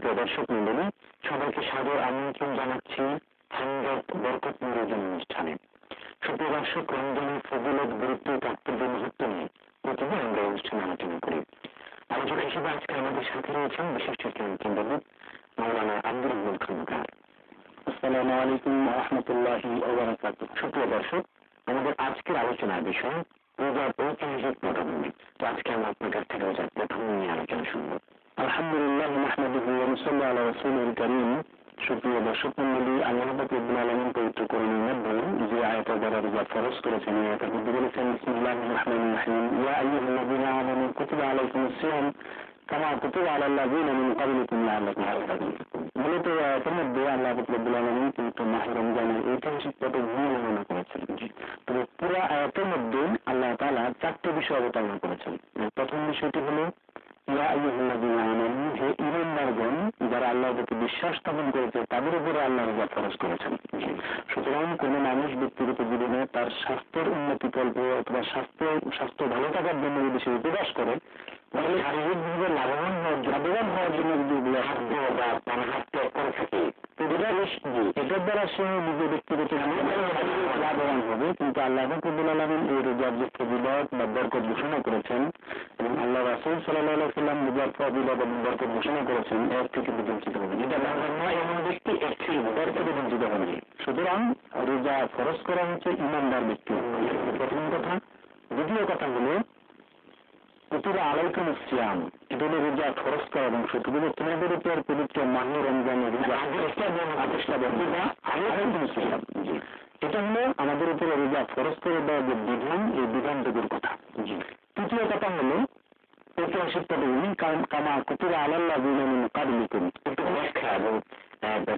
সুপ্রিয় দর্শক মন্ডলী, সবাইকে সাদর আমন্ত্রণ জানাচ্ছি ফান্ডাত বরকত নিরঞ্জন অনুষ্ঠানে। সুপ্রিয় দর্শক, রমজানের ফজিলত, গুরুত্ব, তাৎপর্য, মুহূর্ত নিয়ে প্রতিদিন আমরা অনুষ্ঠানে আলোচনা করি। আলোচক হিসেবে আজকে আমাদের সাথে রয়েছেন বিশিষ্ট ইসলামী চিন্তাবিদ মাওলানা আব্দুল রহমান খানকার। আসসালামু আলাইকুম ওয়া রাহমাতুল্লাহি ওয়া বারাকাতুহু। সুপ্রিয় দর্শক, আমাদের আজকের আলোচনার বিষয় রোজার ঐতিহাসিক পটভূমি। তো আজকে আমরা আপনার কাছ থেকে রোজার পটভূমি নিয়ে আলোচনা শুনবো। আলহামদুলিল্লাহ, নাহমাদুহু ওয়া নুসাল্লি আলা রাসূলিল কারীম। সুপ্রিয় দর্শক মন্ডলী, আল্লাহ রাব্বুল আলামিন পবিত্র কোরআনের মধ্যে যে আয়াতের দ্বারা রোজা ফরজ করেছেন, এই আয়াতের মধ্যে বলেছেন, বিসমিল্লাহির রাহমানির রাহিম, ইয়া আইয়ুহাল্লাযীনা আমানু কুতিবা আলাইকুমুস সিয়াম কামা কুতিবা আলাল লাযীনা মিন ক্বাবলিকুম লাআল্লাকুম তাত্তাকুন। মূলত এই আয়াতের মধ্যে আল্লাহ রাব্বুল আলামিন কিন্তু মাহ রমজানের ঐতিহাসিক পটভূমি বর্ণনা করেছেন। তবে পুরো আয়াতের মধ্যে আল্লাহ তাআলা চারটি বিষয় অবতারণা করেছেন। প্রথম বিষয়টি হলো ইয়া আইয়ুহাল্লাযীনা আমানু, হে ঈমানদারগণ, যারা আল্লাহর প্রতি বিশ্বাস স্থাপন করেছে তাদের উপরে আল্লাহ রোজা ফরজ করেছেন। সুতরাং কোন মানুষ ব্যক্তিগত জীবনে তার স্বাস্থ্যের উন্নতি কল্পে অথবা স্বাস্থ্য ভালো থাকার জন্য যদি সে উপবাস করে, তাহলে শারীরিকভাবে লাভবান হওয়ার জন্য যদি খাদ্য বা পানাহার ত্যাগ করে থাকে, এটার দ্বারা সে নিজের ব্যক্তিগত লাভবান হবে। কিন্তু আল্লাহ রাব্বুল আলামিন এই রোজার যে ফজিলত বা বরকত ঘোষণা করেছেন এবং আল্লাহ রাসূল সাল্লাল্লাহু আলাইহি ওয়াসাল্লাম রোজার ফজিলত এবং বরকত ঘোষণা করেছেন, এর থেকে বিবঞ্চিত হবে। যেটা লাভবান নয় এমন ব্যক্তি এর থেকে বিবঞ্চিত হবে। সুতরাং রোজা ফরজ করা হচ্ছে ঈমানদার ব্যক্তি, প্রথম কথা। দ্বিতীয় কথা হলো কুতিবা আলাইকুমুস সিয়াম, এটা হলো রোজা ফরজ করা এবং শুধু তোমাদের উপর পবিত্র মাহ রমজানের রোজা এটা হলো আমাদের উপরে রোজা ফরজ করে দেওয়ার যে বিধান, এই বিধানটুকুর কথা। তৃতীয় কথা হলো ঐতিহাসিক পটভূমি, কামা কুতিবা আলাল লাযীনা মিন ক্বাবলিকুম, একটু ব্যাখ্যা এবং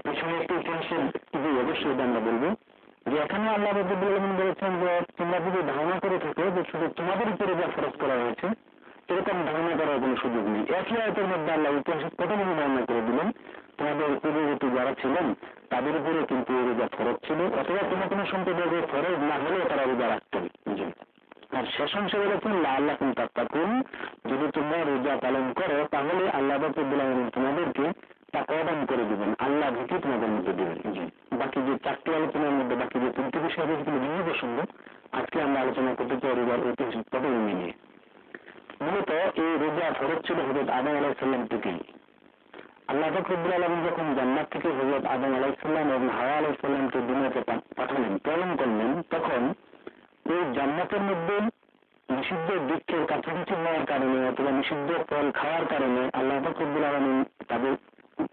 পেছনে একটু ইতিহাসের অবশ্যই আমরা বলবো যে এখানে আল্লাহ রাব্বুল আলামিন বলেছেন যে তোমরা যদি ধারণা করে থাকো যে শুধু তোমাদের উপরে রোজা ফরজ করা হয়েছে, এরকম ধারণা করার কোনো সুযোগ নেই। একই আয়াতের মধ্যে আল্লাহ ঐতিহাসিক পটভূমি বর্ণনা করে দিলেন, তোমাদের পূর্ববর্তী যারা ছিলেন তাদের উপরে কিন্তু এই রোজা ফরজ ছিল, অথবা কোনো সম্প্রদায়ের ফরজ না হলেও তারা রোজা রাখতেন। আর শেষ অংশে বলেছেন লাআল্লাকুম তাত্তাকুন, যদি তোমরা রোজা পালন করো তাহলে আল্লাহ রাব্বুল আলামিন তোমাদেরকে তাকওয়া দান করে দিবেন, আল্লাহ ভীতি তোমাদের মধ্যে দিবেন। বাকি যে চারটি আলোচনার মধ্যে বাকি যে তিনটি বিষয় যেগুলো ভিন্ন প্রসঙ্গ, আজকে আমরা আলোচনা করতে চাই রোজার ঐতিহাসিক পটভূমি নিয়ে। মূলত এই রোজা ফরজ ছিল হযরত আদম আলাইহিস সালাম থেকেই। আল্লাহ রাব্বুল আলামিন যখন জান্নাত থেকে হযরত আদম আলাইহিস সালাম এবং হাওয়া আলাইহিস সালামকে দুনিয়াতে পাঠালেন, প্রেরণ করলেন, তখন এই জান্নাতের মধ্যে নিষিদ্ধ বৃক্ষের কাছাকাছি হওয়ার কারণে অথবা নিষিদ্ধ ফল খাওয়ার কারণে আল্লাহ রাব্বুল আলামিন তাদের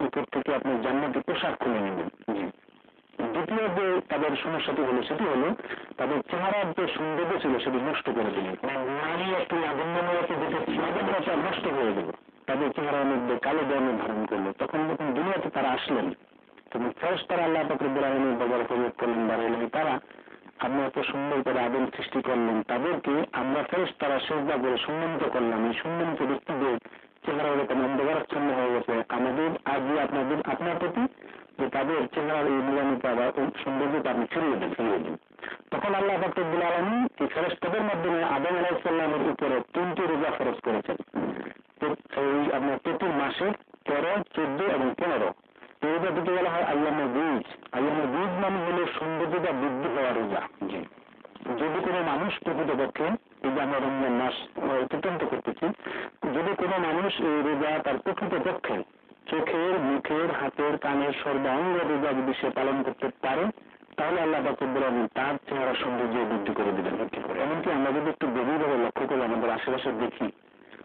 উপর থেকে আপনার জান্নাতের পোশাক খুলে নেবেন। দ্বিতীয় যে তাদের সমস্যাটি হলো সেটি হলো তাদের চেহারার যে সৌন্দর্য ছিল সেটি নষ্ট করে দিলেন। নারী একটু লাবণ্যময়তা নষ্ট হয়ে গেল, তাদের চেহারার মধ্যে কালো বর্ণ ধারণ করলো। তখন দুনিয়াতে তারা আসলেন, তখন ফেরেশতারা আল্লাহ রাব্বুল আলামিনের দরবারে ফরিয়াদ করলেন, বাড়াইলেন, তারা আপনি এত সুন্দর করে আদম সৃষ্টি করলেন, তাদেরকে আমরা ফেরেশতারা সিজদা করে সম্মানিত করলাম। এই সম্মানিত ব্যক্তিদের চেহারা এরকম অন্ধকারাচ্ছন্ন হয়ে গেছে, আমাদের আজই আপনার প্রতি যে তাদের চেহারার এই নীলামিতা বা সৌন্দর্যতা আপনি ফিরিয়ে দিন। তখন আল্লাহ রাব্বুল আলামিন এই ফেরেশতাদের মাধ্যমে আদম আলাইহিস সালামের উপরে 3টি রোজা ফরজ করেছেন। এই আপনার প্রতি মাসে 13, 14 এবং 15 এই রোজা দুটো বলা হয় আইয়ামুল বীজ। আইয়ামুল বীজ মানে হলো সৌন্দর্যতা বৃদ্ধি হওয়া রোজা। যদি কোনো মানুষ প্রকৃতপক্ষে, এই যে আমরা রমজান মাস অতিক্রান্ত করতেছি, যদি কোনো মানুষ এই রোজা তার প্রকৃতপক্ষে চোখের, মুখের, হাতের, কানের সর্বাঙ্গ রোজা যদি সে পালন করতে পারে, তাহলে আল্লাহ রাব্বুল আলামিন তার চেহারা সৌন্দর্য বৃদ্ধি করে দিবেন। এমনকি আমরা যদি একটু গভীরভাবে লক্ষ্য করে আমাদের আশেপাশে দেখি,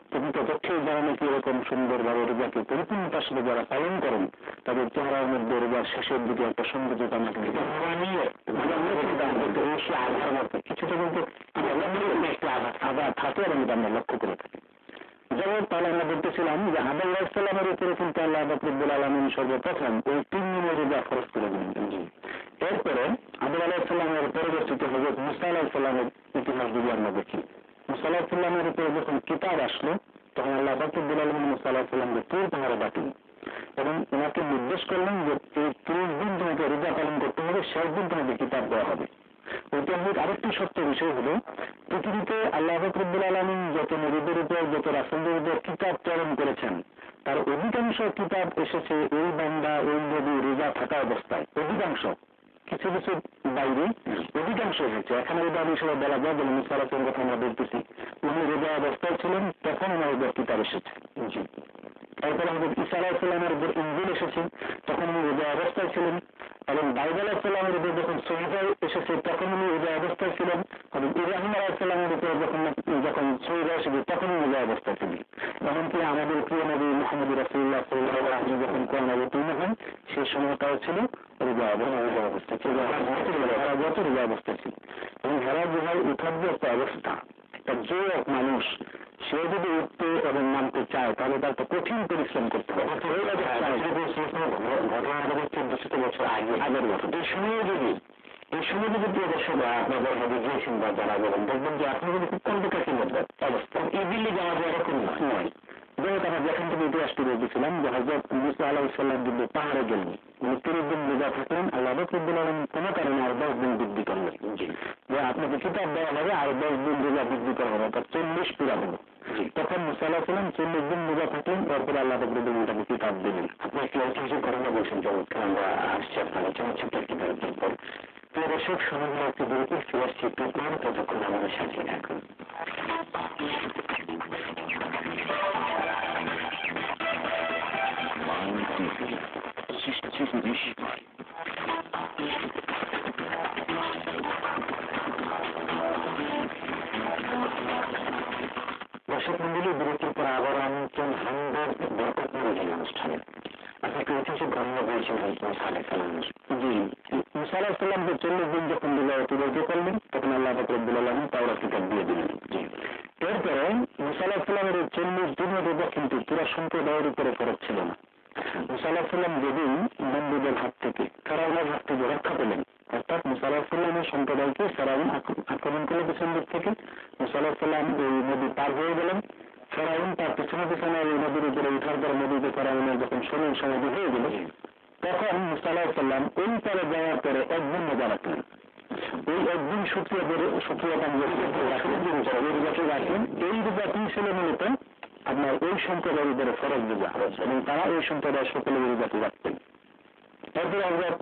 প্রকৃতপক্ষে যারা নাকি এরকম সুন্দরভাবে রোজাকে পরিপূর্ণতার সাথে যারা পালন করেন, তাদের চেহারার মধ্যে রোজার শেষের দিকে একটা সৌন্দর্যতা আমাকে কিছুটা কিন্তু একটা আঘাত থাকে এবং এটা আমরা লক্ষ্য করে থাকি। যেমন তাহলে আমরা বলতেছিলাম যে আদম আলাইহিস সালামের উপরে কিন্তু আল্লাহ রাব্বুল আলামিন সর্বপ্রথম ওই 3 দিনের রোজা ফরজ করে দিলেন। এরপরে আদম আলাইহিস সালামের পরবর্তীতে হযরত মুসা আলাইহিস সালামের ইতিহাস যদি আমরা দেখি, মুসা আলাইহিস সালামের উপরে যখন কিতাব আসলো, তখন আল্লাহ রাব্বুল আলামিন মুসা আলাইহিস সালামকে তুর পাহাড়ে ডাকলেন এবং ওনাকে নির্দেশ করলেন যে এই 30 দিন তোমাকে রোজা পালন করতে হবে, শেষ দিন তোমাকে কিতাব দেওয়া হবে। ঐতিহাসিক আরেকটি সত্য বিষয় হলো পৃথিবীতে আল্লাহ রব্বুল আলামিন যত নবীদের উপর যত রাসূলদের উপর কিতাব প্রেরণ করেছেন তার অধিকাংশ কিতাব এসেছে ওই বান্দা ওই নবী রোজা থাকা অবস্থায়, অধিকাংশ, কিছু কিছু বাইরে অধিকাংশ এসেছে। এখানে উদাহরণ হিসেবে বলা যায় যেমন মুসা আলাইহিস কথা আমরা বলতেছি, উনি রোজা অবস্থায় ছিলেন তখন ওনার উপর কিতাব এসেছে। তারপরে আমাদের ঈসা আলাইহিস সালামের উপর ইনজিল এসেছে তখন উনি রোজা অবস্থায় ছিলেন, এবং দাউদ আলাইহিস সালামের উপর যখন সহিফা এসেছে তখন উনি রোজা অবস্থায় ছিলেন, এবং ইব্রাহিম আলাইহিস সালামের উপর যখন সহিফা এসেছে তখন উনি রোজা অবস্থায় ছিলেন। এমনকি আমাদের প্রিয় নবী মুহাম্মদ রাসূলুল্লাহ সাল্লাল্লাহু আলাইহি ওয়াসাল্লাম যখন কোরআন অবতীর্ণ হন সেই সময়টাও ছিল রোজা অবস্থায় ছিল, রোজা অবস্থায় ছিল। এবং হেরা গুহায় উঠার যে একটা অবস্থা, একটা যে এক মানুষ সে যদি উঠতে এবং নামতে চায় তাহলে তার তো কঠিন পরিশ্রম করতে হবে। ঘটনাটা 1400 বছর আগের ঘটনা। এই সময় যদি প্রিয় দর্শক আপনাদের হাতে গিয়েছেন বা যারা বলেন দেখবেন যে আপনি যদি খুব কন্ট্রোকাসির মধ্যে অবস্থা ইজিলি যাওয়া যায় এরকম নয়। যেহেতু আমরা যেখান থেকে ইতিহাসটি বলতেছিলাম যে হযরত মুসা আলাইহিস সালাম কিন্তু পাহাড়ে গেলেন, উনি 30 দিন রোজা থাকলেন, আল্লাহ রব্বুল আলামিন কোনো কারণে আর 10 দিন বৃদ্ধি করলেন যে আপনাকে কিতাব দেওয়া হবে আর 10 দিন রোজা বৃদ্ধি করা হবে, অর্থাৎ 40 পুরা হলো। তখন মুসা আলাইহিস সালাম 40 দিন রোজা থাকলেন, তারপরে আল্লাহ রব্বুল আলামিন তাকে কিতাব দিলেন। আপনি একটি ঐতিহাসিক ঘটনা বলছেন চমৎকার, আমরা আসছি আপনার চমৎকার একটি বিরতির পর। প্রিয় দর্শক সমগ্র একটি বিরতি ফিরে আসছি প্রথম, ততক্ষণ আমাদের সাথে থাকুন। দর্শক মন্ডলী, বিরতির পর আবার আমন্ত্রণ হামদের বরকত নবী অনুষ্ঠানে। আপনাকে ঐতিহাসিক ঘটনা বলছেন মুসা আলাইহিস সালামের। জি, মুসা আলাইহিস সালাম 40 দিন যখন রোজা অতিবাহিত করলেন তখন আল্লাহ রব্বুল আলামিন তাওরাত কিতাব দিয়ে দিলেন। এরপরে মুসা আলাইহিস সালামের 40 দিনের রোজা কিন্তু পুরো সম্প্রদায়ের উপরে ফরজ ছিল না। মুসা আলাইহিস সালাম যেদিন বন্দীদের হাত থেকে, ফেরাউনের হাত থেকে রক্ষা পেলেন, অর্থাৎ মুসা আলাইহিস সালামের সম্প্রদায়কে ফেরাউন আক্রমণ করে পেছন দিক থেকে, মুসা আলাইহিস সালাম এই নদী পার হয়ে গেলেন, ফেরাউন তার পেছনে পেছনে এই নদীর উপরে উঠার পর নদীতে ফেরাউনের যখন শরীর সমাধি হয়ে গেল তখন মুসা আলাইহিস সালাম ওই পারে যাওয়ার পরে একদিন রোজা রাখলেন। ওই একদিন শুক্রিয়াদান রাখলেন। এই রোজাটি ছিল মূলত আপনার ওই সম্প্রদায়ের উপরে ফরজ রোজা, এবং তারা ওই সম্প্রদায়ের সকলে ওই রোজাটি রাখতেন। তারপরে হযরত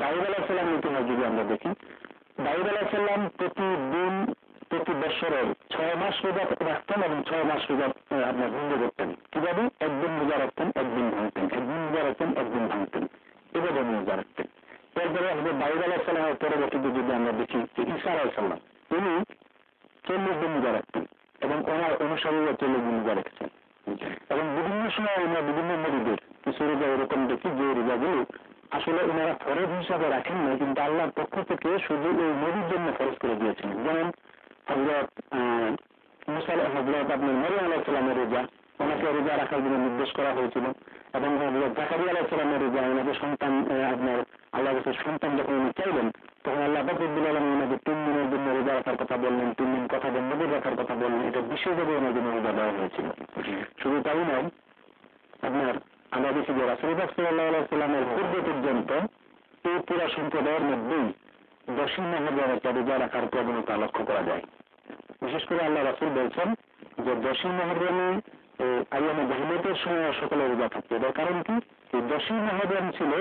দাউদ আলাইহিস সালামের ইতিহাস যদি আমরা দেখি, দাউদ আলাইহিস সালাম প্রতিদিন প্রতি বছরের 6 মাস রোজা রাখতেন এবং 6 মাস রোজা আপনার ভঙ্গ করতেন। কিভাবে? একদিন রোজা রাখতেন, একদিন ভাঙতেন, একদিন রোজা রাখতেন, একদিন ভাঙতেন, এভাবে রোজা রাখতেন। তারপরে আমাদের দাউদ আলাইহিস সালামের পরবর্তীতে যদি আমরা দেখি যে ঈসা আলাইহিস সালাম, তিনি 40 দিন রোজা রাখতেন এবং ওনার অনুসারীরা 40 দিন রোজা রেখেছেন। এবং বিভিন্ন সময় আমরা বিভিন্ন নবীদের কিছু রোজা এরকম দেখি যে রোজাগুলো আসলে ওনারা ফরজ হিসাবে রাখেন না, কিন্তু আল্লাহর পক্ষ থেকে শুধু ওই নবীর জন্য ফরজ করে দিয়েছেন। যেমন হযরত আপনার মরিয়ম আলাইহিস সালামের রোজা, ওনাকে রোজা রাখার জন্য নির্দেশ করা হয়েছিল, এবং হযরত জাকারিয়া আলাইহিস সালামের রোজা, ওনাকে সন্তান আপনার আল্লাহ রাসূল সন্তান যখন উনি চাইলেন তখন আল্লাহ রব্বুল আলামিন ওনাকে 3 দিনের জন্য রোজা রাখার কথা বললেন, 3 দিন কথা বন্ধ রাখার কথা বললেন। এটা বিশেষভাবে ওনার জন্য রোজা দেওয়া হয়েছিল। শুধু তাই নয়, আপনার আমরা দেখি যে রাসূলুল্লাহ সাল্লাল্লাহু আলাইহি ওয়াসাল্লামের পূর্ব পর্যন্ত এই পুরা সম্প্রদায়ের মধ্যেই 10ই মুহররম একটা রোজা রাখার প্রবণতা লক্ষ্য করা যায়। বিশেষ করে আল্লাহ রাসূল বলছেন যে 10ই মুহররমে আইয়ামে জাহিলিয়াতের সময় সকলে রোজা থাকতে। এর কারণ কি? এই 10ই মুহররম ছিল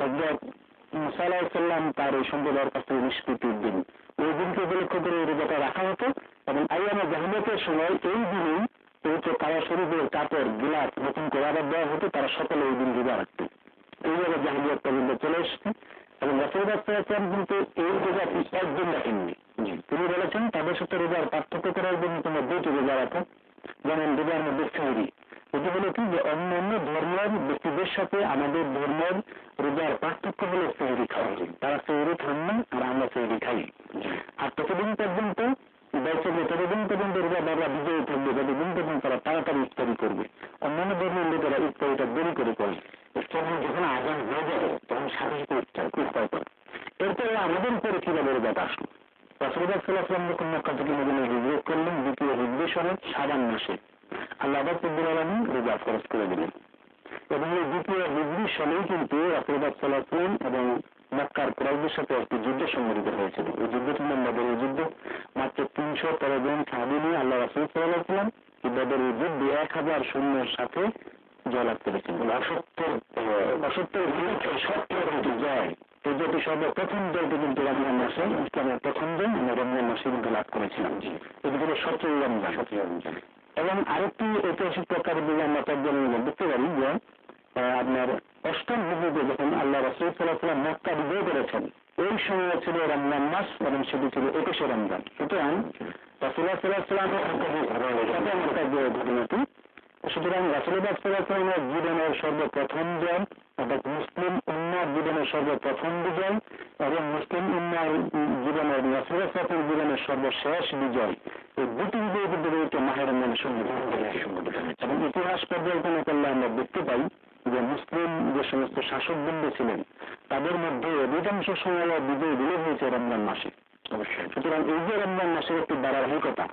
হযরত মুসা আলাইহিস সালাম তার এই সম্প্রদায়ের কাছ থেকে নিষ্কৃতির দিন। ওই দিনকে উপলক্ষ করে এই রোজাটা রাখা হতো, এবং আইয়ামে জাহিলিয়াতের সময় এই দিনেই পবিত্র কাবা শরীফের কাপড় গিলাফ নতুন করে আবার দেওয়া হতো, তারা সকলে এই দিন রোজা রাখত। এইভাবে জাহিলিয়াত পর্যন্ত চলে এসেছে। এবং রাসূলুল্লাহ সাল্লাল্লাহু আলাইহি ওয়াসাল্লাম কিন্তু এই রোজাটি একদিন রাখেননি। তিনি বলেছেন তাদের সাথে রোজার পার্থক্য করার জন্য তোমরা 2টি রোজা রাখো। যেমন রোজার মধ্যে সেহরি, এটি হলো কি যে অন্যান্য ধর্মের ব্যক্তিদের সাথে আমাদের ধর্মের রোজার পার্থক্য হলো সেহরি খাওয়া। তারা সেহরি খান না আর আমরা সেহরি খাই। আর ততদিন পর্যন্ত ততদিন পর্যন্ত রোজাদাররা বিজয়ী থাকবে, যতদিন পর্যন্ত তারা তাড়াতাড়ি ইফতারি করবে। অন্যান্য ধর্মের লোকেরা ইফতারিটা দেরি করে করে, ইফতারি যখন আজান হয়ে যাবে তখন সাথে সাথে ইফতার করে। এরপরে আমাদের উপরে কিভাবে রোজাটা আসলো? রাসূলুল্লাহ সাল্লাল্লাহু আলাইহি ওয়াসাল্লাম যখন মক্কা থেকে মদিনায় হিজরত করলেন 2য় হিজরি সনে শাবান মাসে আল্লাহ রাব্বুল আলামিন রোজা ফরজ করে দিলেন। এবং এই 2য় হিজরি সনেই কিন্তু রাসূলুল্লাহ সাল্লাল্লাহু আলাইহি ওয়াসাল্লাম এবং মক্কার কুরাইশদের সাথে একটি যুদ্ধ সংঘটিত হয়েছিল। এই যুদ্ধটির নাম বদরের যুদ্ধ। মাত্র 313 জন সাহাবী নিয়ে আল্লাহ রাসূল সাল্লাল্লাহু আলাইহি ওয়াসাল্লাম এই বদরের যুদ্ধে 1000 সৈন্যের সাথে জয়লাভ করেছেন। অসত্যের জয়, এই যেটি সর্বপ্রথম জয়টি কিন্তু রমজান মাসে, ইসলামের প্রথম জয় আমরা রমজান মাসে কিন্তু লাভ করেছিলাম। এটি ছিল সত্যই রমজান। এবং আরেকটি ঐতিহাসিক প্রকারের দিকে আমরা পর্যালোচনা দেখতে পারি যে আপনার অষ্টম হিজরিতে যখন আল্লাহ রাসূল সাল্লাল্লাহু আলাইহি ওয়াসাল্লাম মক্কা বিজয় করেছেন, ওই সময় ছিল রমজান মাস এবং সেটি ছিল 21শে রমজান। সুতরাং রাসূলুল্লাহ সাল্লাল্লাহু আলাইহি ওয়াসাল্লামের ঘটনাটি, সুতরাং রাসূলুল্লাহ সাল্লাল্লাহু আলাইহি ওয়াসাল্লামের জীবনের সর্বপ্রথম জয়, অর্থাৎ মুসলিম উম্মার জীবনের সর্বপ্রথম বিজয় এবং মুসলিম উম্মার জীবনের রাসূলুল্লাহ সাল্লাল্লাহু আলাইহি ওয়াসাল্লামের জীবনের সর্বশেষ বিজয়, এই দুটি বিজয় কিন্তু রয়েছে মাহে রমজানের সঙ্গে। এবং ইতিহাস পর্যালোচনা করলে আমরা দেখতে পাই যে মুসলিম যে সমস্ত শাসকবৃন্দ ছিলেন তাদের মধ্যে অধিকাংশ সময় বিজয়গুলো হয়েছে রমজান মাসে। অবশ্যই। সুতরাং এই যে রমজান মাসের একটি ধারাবাহিকতা,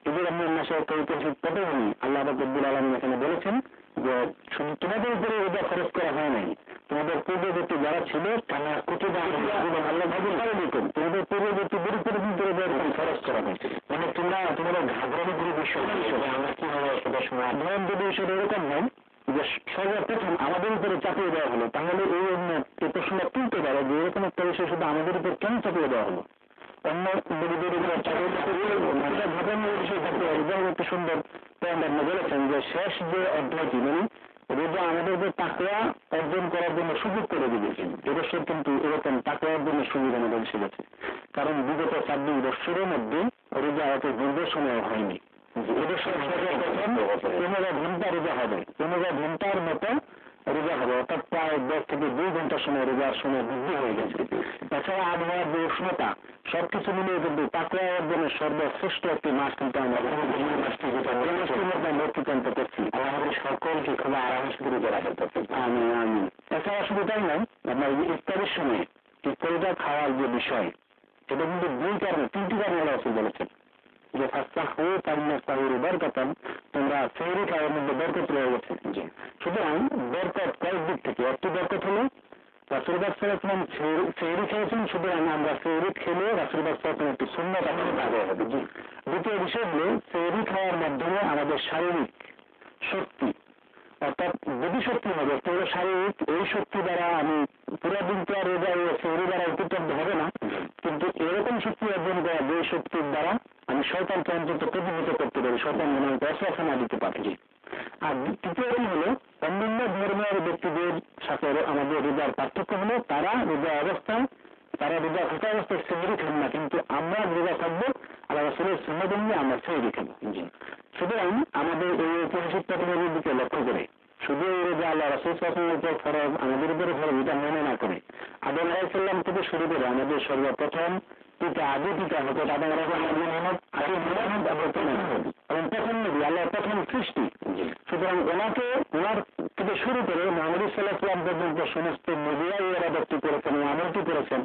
এই যে রমজান মাসে একটা ঐতিহাসিক পটভূমি আল্লাহ রাব্বুল আলামিন এখানে বলেছেন যে শুধু তোমাদের উপরে রোজা খরচ করা হয় নাই, তোমাদের পূর্ববর্তী যারা ছিল তারা কুতুবা আল্লাহ ভাবুন তোমাদের পূর্ববর্তীদের উপরে কিন্তু রোজা খরচ করা হয়েছে। মানে তোমাদের ঘাবড়ানো পুরো বিষয় আমরা কি হবে সেটা সময় ধরেন যদি বিষয়টা এরকম হয় যে সর্বপ্রথম আমাদের উপরে চাপিয়ে দেওয়া হলো, তাহলে এই প্রশ্নটা তুলতে পারে যে এরকম একটা বিষয় শুধু আমাদের উপর কেন চাপিয়ে দেওয়া হলো, অন্য বলিদের উপর ঘটনার বিষয় থাকতে পারে। যেমন একটি সুন্দর পয়েন্ট আপনি বলেছেন যে শেষ যে অধ্যায়টি মানে রোজা আমাদেরকে তাকওয়া অর্জন করার জন্য সুযোগ করে দিয়েছেন। এবছর কিন্তু এরকম তাকওয়া অর্জনের সুযোগ আমাদের এসে গেছে, কারণ বিগত 24 বছরের মধ্যে রোজা এত দীর্ঘ সময় হয়নি। এবছর 15 ঘন্টা রোজা হবে, 15 ঘন্টার মতো রোজা হবে, অর্থাৎ প্রায় 10 থেকে 2 ঘন্টা সময় রোজার সময় বৃদ্ধি হয়ে গেছে। তাছাড়া আবহাওয়ার যে উষ্ণতা সবকিছু মিলিয়ে কিন্তু তাকওয়া অর্জনের সর্বশ্রেষ্ঠ একটি মাস কিন্তু আমরা অতিক্রান্ত করছি। আমাদের সকলকে খুব আরামের সাথে রোজা রাখতে পারছি। আমি এছাড়া শুধু তাই নয়, আপনার ইফতারের সময় ইফতারিটা খাওয়ার যে বিষয়, সেটা কিন্তু 3টি কারণে রাসূল বলেছেন যে ফাসতাহু ফাইন্নাহু বারাকাতুন, তোমরা সেহরি খাওয়ার মধ্যে বরকত রয়ে গেছে। সুতরাং বরকত কয়েক দিক থেকে, একটি বরকত হলো রাসূলুল্লাহ সাল্লাল্লাহু আলাইহি ওয়াসাল্লাম সেহরি খেয়েছেন, সুতরাং আমরা সেহরি খেলে রাসূলুল্লাহ সাল্লাল্লাহু আলাইহি ওয়াসাল্লামের একটি সুন্নাত আমাদের আদায় হবে। দ্বিতীয় বিষয় হলো সেহরি খাওয়ার মাধ্যমে আমাদের শারীরিক শক্তি, অর্থাৎ বুদ্ধি শক্তি হবে, পুরো শারীরিক এই শক্তি দ্বারা আমি পুরো দিন তো আর রোজা সেহরি দ্বারা উপলব্ধ হবে না, কিন্তু এরকম শক্তি অর্জন করা যে শক্তির দ্বারা আমি শয়তানকে অন্তত প্রতিহত করতে পারি, শয়তান যেন অসুবিধা না দিতে পারি। আর তৃতীয়টি হলো অন্যান্য ধর্মের ব্যক্তিদের সাথে আমাদের রোজার পার্থক্য হলো তারা রোজা অবস্থায়, তারা রোজা থাকা অবস্থায় সেহরি খান না, কিন্তু আমরা রোজা থাকবো আল্লাহ রাসূলের সুন্নাত অনুযায়ী আমরা সেহরি খাবো। সুতরাং আমাদের এই ঐতিহাসিক পটভূমির দিকে লক্ষ্য করে শুধু এই রোজা আল্লাহ রাসূল সাল্লাল্লাহু আলাইহি ওয়াসাল্লামের উপর ফরজ, আমাদের উপরে ফরজ, এটা মনে না করে আদম আলাইহিস সালাম থেকে শুরু করে আমাদের সর্বপ্রথম পিতা আদি পিতা হতে আদম আলাইহিস সালাম এবং প্রথম নবী আল্লাহর প্রথম সৃষ্টি, সুতরাং ওনার থেকে শুরু করে মুহাম্মদ সাল্লাল্লাহু আলাইহি ওয়াসাল্লাম পর্যন্ত সমস্ত নবীরাই ইবাদতটি করেছেন, আমলটি করেছেন।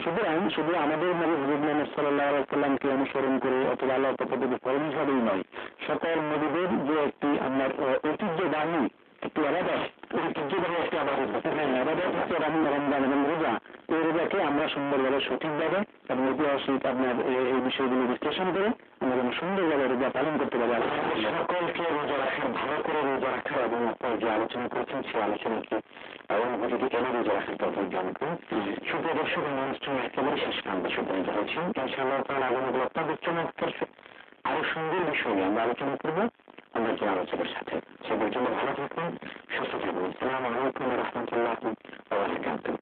সুতরাং শুধু আমাদের নবী হযরত মুহাম্মদ সাল্লাল্লাহু আলাইহি ওয়াসাল্লামকে অনুসরণ করে অথবা আল্লাহর পক্ষ থেকে ফরজ হিসাবেই নয়, সকল নবীদের যে একটি আপনার ঐতিহ্যবাহী একটি আবাদত, ঐতিহ্যবাহী একটি আবাদত হচ্ছে রমজান এবং রোজা। এই রোজাকে আমরা সুন্দরভাবে সঠিকভাবে এবং ঐতিহাসিক আপনার এই বিষয়গুলো বিশ্লেষণ করে আমরা যেন সুন্দরভাবে রোজা পালন করতে পারি। সকলকে রোজা রাখার, ভালো করে রোজা রাখার এবং আপনার যে আলোচনা করেছেন সেই আলোচনাকে অনুভূতিকে কেন রোজা রাখার দরকার জ্ঞান করুন। সুপ্রিয় দর্শক, অনুষ্ঠান একেবারে শেষ প্রান্তে উপনীত হয়েছি। ইনশাআল্লাহ তাআলা আগামী আপনাদের চমৎকার আরো সুন্দর বিষয় নিয়ে আমরা আলোচনা করবো আমাদের যে আলোচনার সাথে। সে পর্যন্ত ভালো থাকুন, সুস্থ থাকুন। আসসালামু আলাইকুম ওয়া রাহমাতুল্লাহি ওয়া বারাকাতুহু।